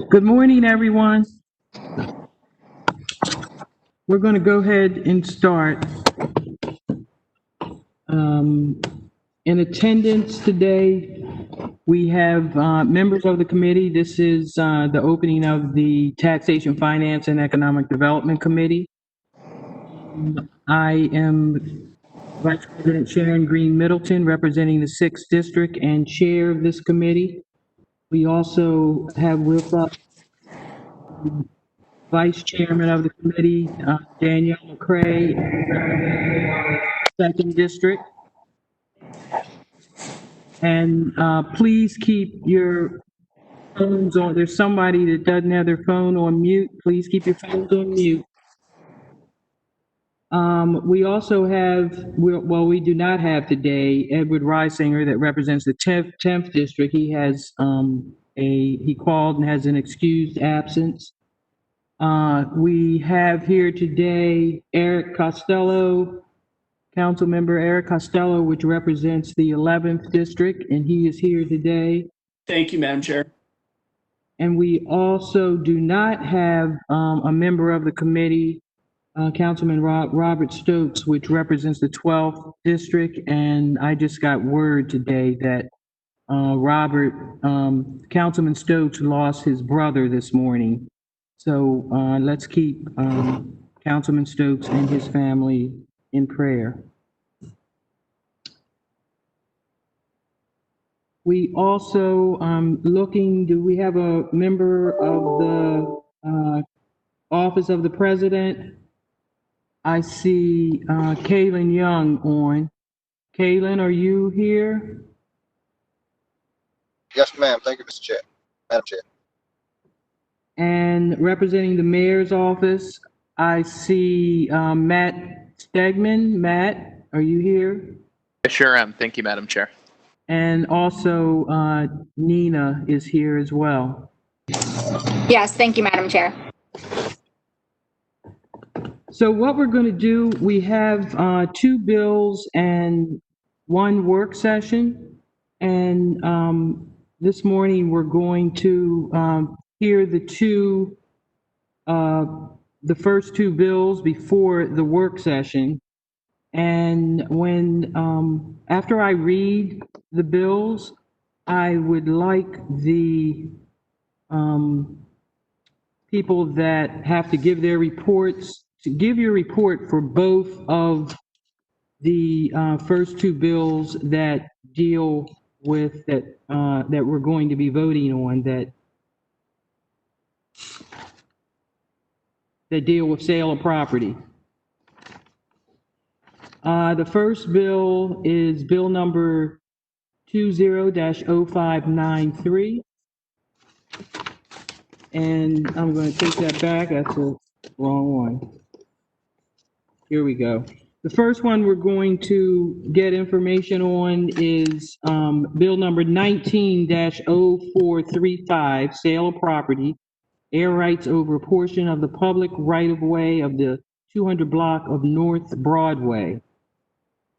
Good morning, everyone. We're going to go ahead and start. In attendance today, we have members of the committee. This is the opening of the Taxation, Finance, and Economic Development Committee. I am Vice President Sharon Green Middleton, representing the 6th District and Chair of this committee. We also have with us Vice Chairman of the committee, Danielle McCray, 2nd District. And please keep your phones on. There's somebody that doesn't have their phone on mute. Please keep your phones on mute. We also have, we do not have today Edward Reisinger that represents the 10th District. He has he called and has an excused absence. We have here today Eric Costello, Council Member Eric Costello, which represents the 11th District, and he is here today. Thank you, Madam Chair. And we also do not have a member of the committee, Councilman Robert Stokes, which represents the 12th District, and I just got word today that Councilman Stokes lost his brother this morning. So let's keep Councilman Stokes and his family in prayer. We also do we have a member of the Office of the President? I see Kaylin Young on. Kaylin, are you here? Yes, ma'am. Thank you, Mr. Chair. Madam Chair. And representing the Mayor's Office, I see Matt Stegman. Matt, are you here? I sure am. Thank you, Madam Chair. And also Nina is here as well. Yes, thank you, Madam Chair. So what we're going to do, we have 2 bills and 1 work session. And this morning, we're going to hear the first 2 bills before the work session. And after I read the bills, I would like the people that have to give their reports to give your report for both of the first 2 bills that deal with that we're going to be voting on that deal with sale of property. The first bill is bill number 20-0593. And I'm going to take that back. That's the wrong one. Here we go. The first one we're going to get information on is bill number 19-0435, sale of property, air rights over a portion of the public right-of-way of the 200 block of North Broadway,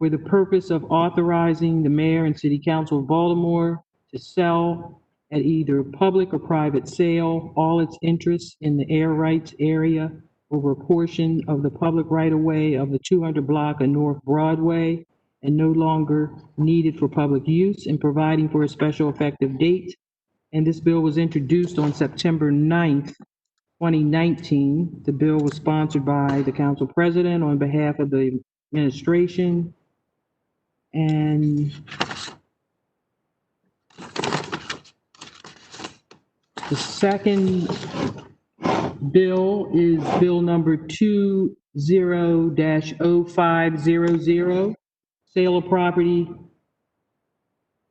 for the purpose of authorizing the mayor and city council of Baltimore to sell at either public or private sale all its interests in the air rights area over a portion of the public right-of-way of the 200 block of North Broadway and no longer needed for public use, and providing for a special effective date. And this bill was introduced on September 9th, 2019. The bill was sponsored by the council president on behalf of the administration. And the second bill is bill number 20-0500, sale of property,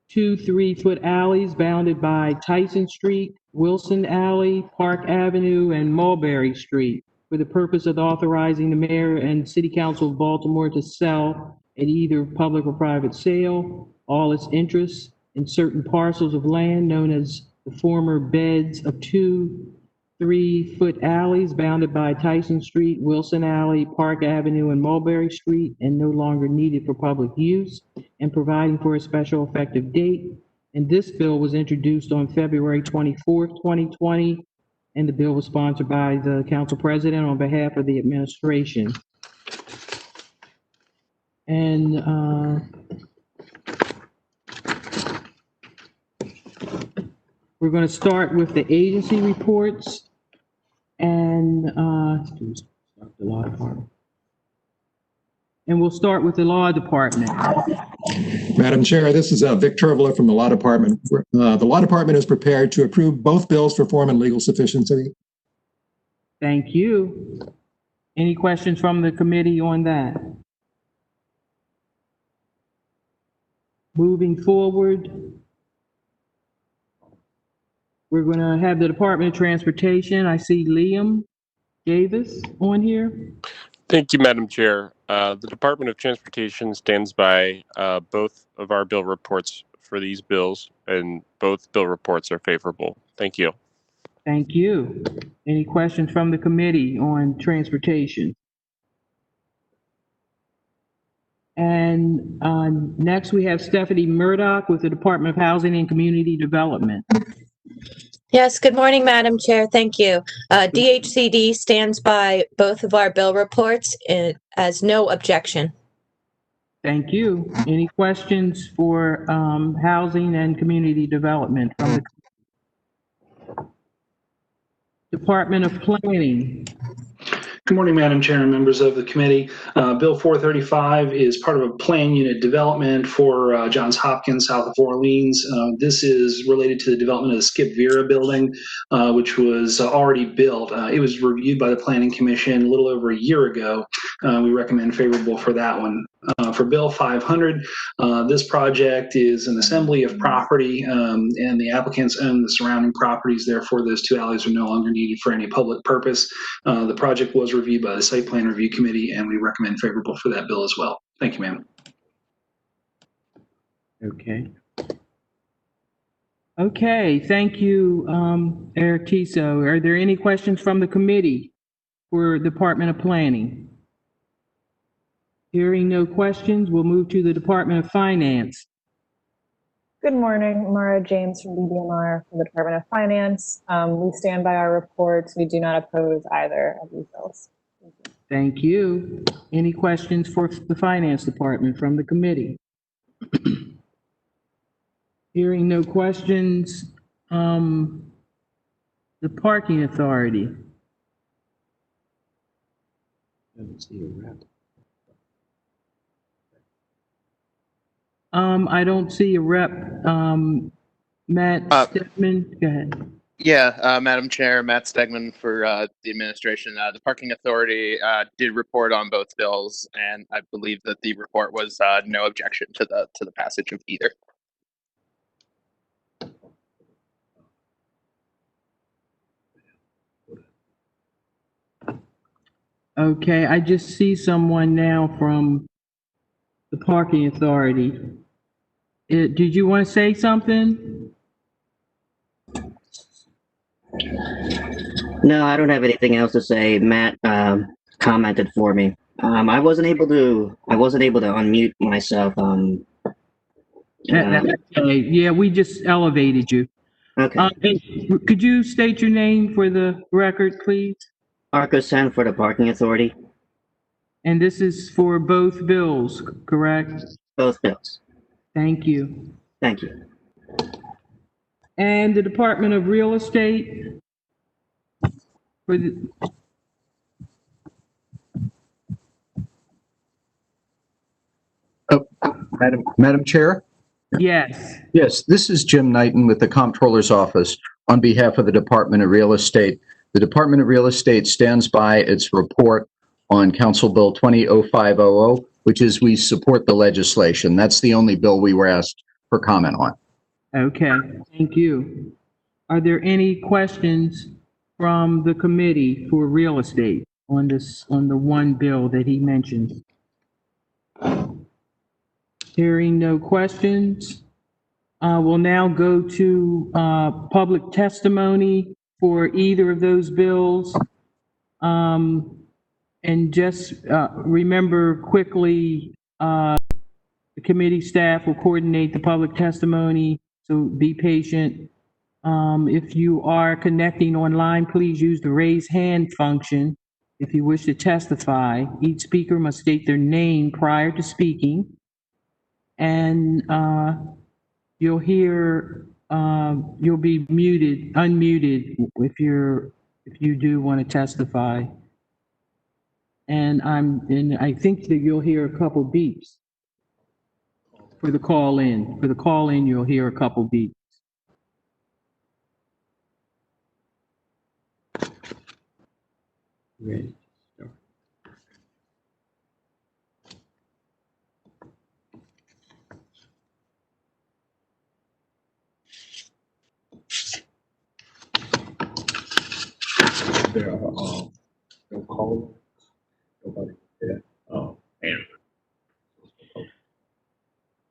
2 3-foot alleys bounded by Tyson Street, Wilson Alley, Park Avenue, and Mulberry Street, for the purpose of authorizing the mayor and city council of Baltimore to sell at either public or private sale all its interests in certain parcels of land known as the former beds of 2 3-foot alleys bounded by Tyson Street, Wilson Alley, Park Avenue, and Mulberry Street, and no longer needed for public use, and providing for a special effective date. And this bill was introduced on February 24th, 2020, and the bill was sponsored by the council president on behalf of the administration. And we're going to start with the agency reports, and the law department. And we'll start with the law department. Madam Chair, this is Vic Turvela from the Law Department. The Law Department is prepared to approve both bills for form and legal sufficiency. Thank you. Any questions from the committee on that? Moving forward, we're going to have the Department of Transportation. I see Liam Davis on here. Thank you, Madam Chair. The Department of Transportation stands by both of our bill reports for these bills, and both bill reports are favorable. Thank you. Thank you. Any questions from the committee on transportation? And next we have Stephanie Murdoch with the Department of Housing and Community Development. Yes, good morning, Madam Chair. Thank you. DHCD stands by both of our bill reports as no objection. Thank you. Any questions for Housing and Community Development from the Department of Planning? Good morning, Madam Chair and members of the committee. Bill 435 is part of a plan unit development for Johns Hopkins, south of Orleans. This is related to the development of the Skip Vera building, which was already built. It was reviewed by the Planning Commission a little over a year ago. We recommend favorable for that one. For Bill 500, this project is an assembly of property, and the applicants own the surrounding properties. Therefore, those two alleys are no longer needed for any public purpose. The project was reviewed by the Site Plan Review Committee, and we recommend favorable for that bill as well. Thank you, ma'am. Okay. Okay, thank you, Eric Tiso. Are there any questions from the committee for Department of Planning? Hearing no questions, we'll move to the Department of Finance. Good morning, Mara James from DBMR from the Department of Finance. We stand by our reports. We do not oppose either of these bills. Thank you. Any questions for the Finance Department from the committee? Hearing no questions, the Parking Authority. I don't see a rep. Matt Stegman, go ahead. Yeah, Madam Chair, Matt Stegman for the administration. The Parking Authority did report on both bills, and I believe that the report was no objection to the passage of either. Okay, I just see someone now from the Parking Authority. Did you want to say something? No, I don't have anything else to say. Matt commented for me. I wasn't able to unmute myself. Okay, yeah, we just elevated you. Okay. Could you state your name for the record, please? Arco Sen for the Parking Authority. And this is for both bills, correct? Both bills. Thank you. Thank you. And the Department of Real Estate for the Madam Chair? yes. Yes, this is Jim Knighton with the Comptroller's Office on behalf of the Department of Real Estate. The Department of Real Estate stands by its report on Council Bill 200500, which is we support the legislation. That's the only bill we were asked for comment on. Okay, thank you. Are there any questions from the committee for real estate on the one bill that he mentioned? Hearing no questions, we'll now go to public testimony for either of those bills. And just remember quickly, the committee staff will coordinate the public testimony so so be patient. If you are connecting online, please use the raise hand function. If you wish to testify, each speaker must state their name prior to speaking. And you'll hear, you'll be unmuted if you do want to testify. And I think that you'll hear a couple beeps for the call in. For the call in, you'll hear a couple beeps. Ready.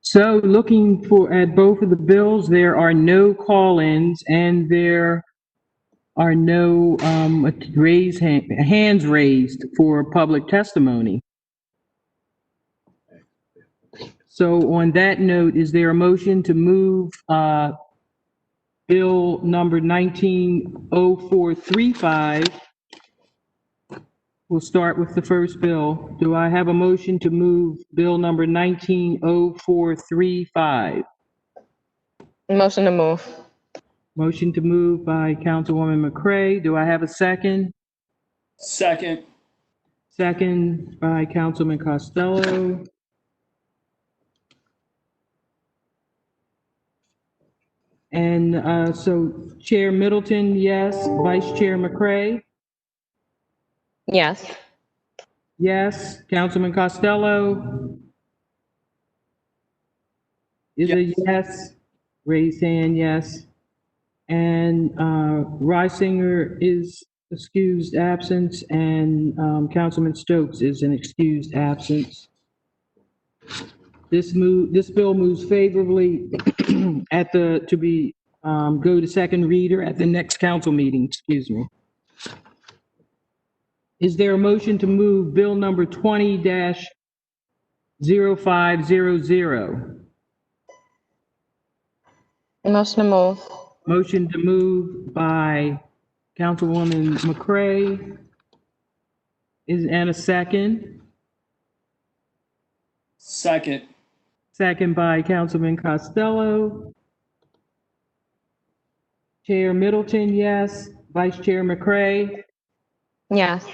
So looking at both of the bills, there are no call-ins and there are no hands raised for public testimony. So on that note, is there a motion to move Bill number 190435? We'll start with the first bill. Do I have a motion to move Bill number 190435? Motion to move. Motion to move by Councilwoman McCray. Do I have a second? Second. Second by Councilman Costello. And so Chair Middleton, yes. Vice Chair McCray? Yes. Yes. Councilman Costello? Is a yes. Raise hand, yes. And Reisinger is excused absence, and Councilman Stokes is an excused absence. This bill moves favorably go to second reader at the next council meeting, excuse me. Is there a motion to move Bill number 20-0500? Motion to move. Motion to move by Councilwoman McCray. And a second? Second. Second by Councilman Costello. Chair Middleton, yes. Vice Chair McCray? Yes.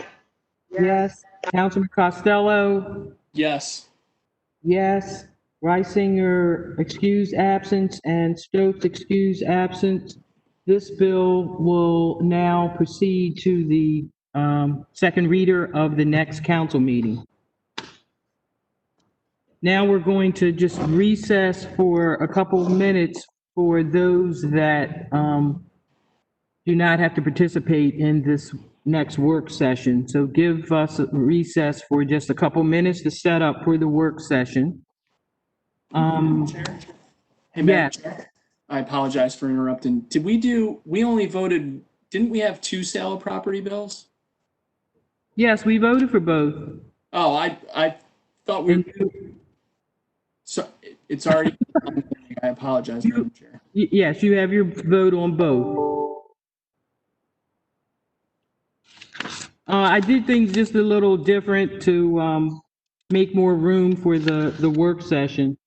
Yes. Councilman Costello? Yes. Yes. Reisinger, excused absence, and Stokes, excused absence. This bill will now proceed to the second reader of the next council meeting. Now we're going to just recess for a couple of minutes for those that do not have to participate in this next work session. So give us a recess for just a couple minutes to set up for the work session. Chair? Hey, Madam Chair, I apologize for interrupting. We only voted, didn't we have two sale of property bills? Yes, we voted for both. Oh, I thought we were, so it's already, I apologize, Madam Chair. Yes, you have your vote on both. I did things just a little different to make more room for the work session.